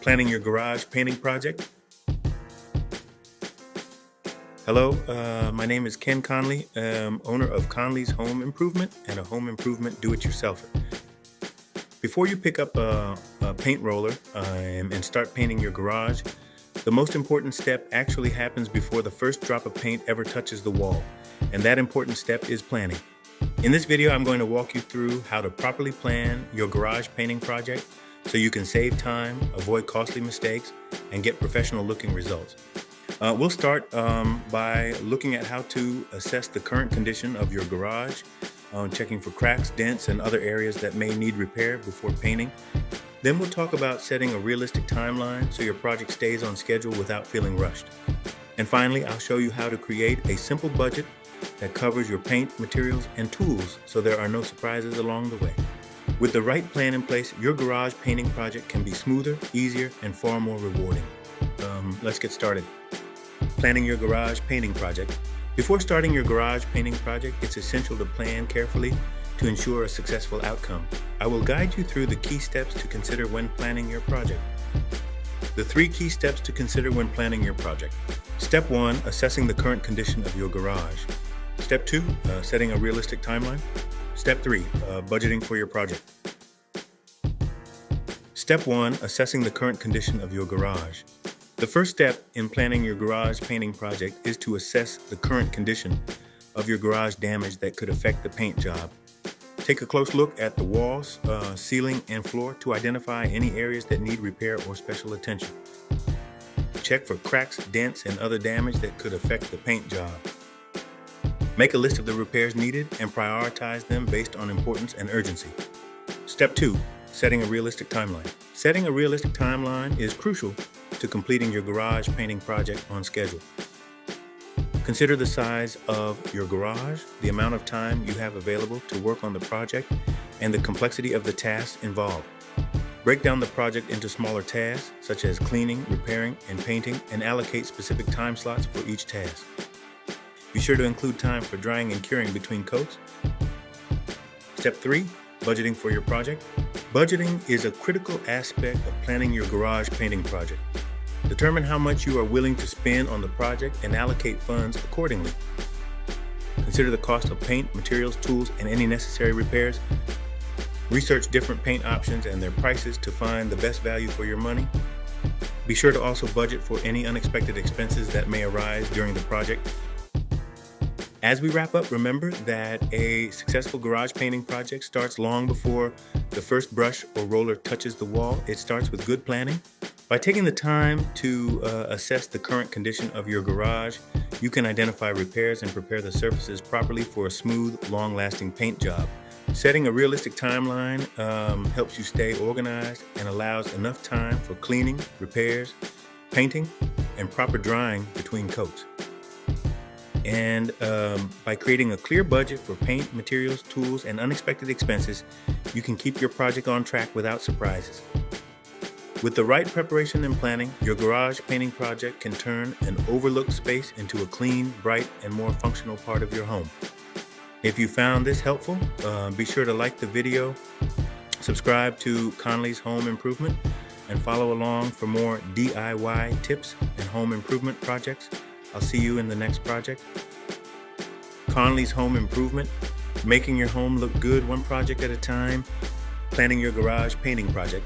planning your garage painting project. Hello, my name is Ken Conley, owner of Conley's Home Improvement and a home improvement do-it-yourselfer. Before you pick up a paint roller and start painting your garage, the most important step actually happens before the first drop of paint ever touches the wall, and that important step is planning. In this video, I'm going to walk you through how to properly plan your garage painting project so you can save time, avoid costly mistakes, and get professional looking results. We'll start by looking at how to assess the current condition of your garage, checking for cracks, dents, and other areas that may need repair before painting. Then we'll talk about setting a realistic timeline so your project stays on schedule without feeling rushed. And finally, I'll show you how to create a simple budget that covers your paint, materials, and tools so there are no surprises along the way. With the right plan in place, your garage painting project can be smoother, easier, and far more rewarding. Let's get started. Planning your garage painting project. Before starting your garage painting project, it's essential to plan carefully to ensure a successful outcome. I will guide you through the key steps to consider when planning your project. The 3 key steps to consider when planning your project. Step 1, assessing the current condition of your garage. Step 2, setting a realistic timeline. Step 3, budgeting for your project. Step 1, assessing the current condition of your garage. The first step in planning your garage painting project is to assess the current condition of your garage damage that could affect the paint job. Take a close look at the walls, ceiling, and floor to identify any areas that need repair or special attention. Check for cracks, dents, and other damage that could affect the paint job. Make a list of the repairs needed and prioritize them based on importance and urgency. Step 2, setting a realistic timeline. Setting a realistic timeline is crucial to completing your garage painting project on schedule. Consider the size of your garage, the amount of time you have available to work on the project, and the complexity of the tasks involved. Break down the project into smaller tasks, such as cleaning, repairing, and painting, and allocate specific time slots for each task. Be sure to include time for drying and curing between coats. Step 3, budgeting for your project. Budgeting is a critical aspect of planning your garage painting project. Determine how much you are willing to spend on the project and allocate funds accordingly. Consider the cost of paint, materials, tools, and any necessary repairs. Research different paint options and their prices to find the best value for your money. Be sure to also budget for any unexpected expenses that may arise during the project. As we wrap up, remember that a successful garage painting project starts long before the first brush or roller touches the wall. It starts with good planning. By taking the time to assess the current condition of your garage, you can identify repairs and prepare the surfaces properly for a smooth, long-lasting paint job. Setting a realistic timeline helps you stay organized and allows enough time for cleaning, repairs, painting, and proper drying between coats. And by creating a clear budget for paint, materials, tools, and unexpected expenses, you can keep your project on track without surprises. With the right preparation and planning, your garage painting project can turn an overlooked space into a clean, bright, and more functional part of your home. If you found this helpful, be sure to like the video, subscribe to Conley's Home Improvement, and follow along for more DIY tips and home improvement projects. I'll see you in the next project. Conley's Home Improvement, making your home look good one project at a time, planning your garage painting project.